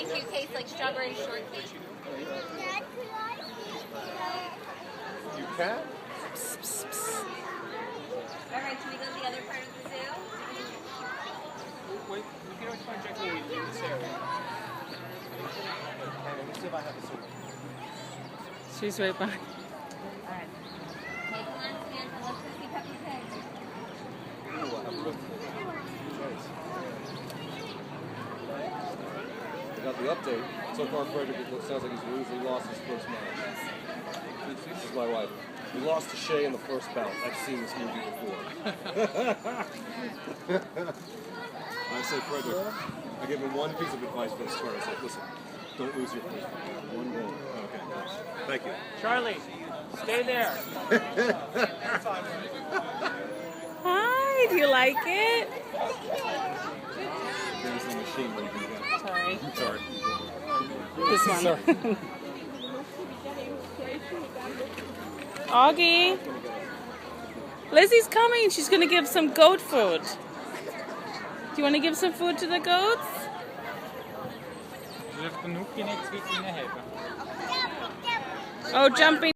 do taste like strawberry shortcake. You can? Alright, should we go to the other part of the zoo? Wait, we can always find Jackie in this area. Let me see if I have a suit. She's right behind. Alright. Okay, come on, Samantha. Let's go see Peppa Pig. Ooh, I have a look. I got the update. So far, Frederick, it sounds like he's losing. He lost his first match. This is my wife. He lost to Shay in the first bout. I've seen this movie before. I said, Frederick, I gave him one piece of advice for this turn. I said, listen, don't lose your first bout. One goal. Okay, thank you. Charlie, stay there. Hi, do you like it? There's the machine where you can get. Sorry. Sorry. This one. Augie. Lizzie's coming. She's going to give some goat food. Do you want to give some food to the goats? Du har genug genetik i helpen. Oh, jumping.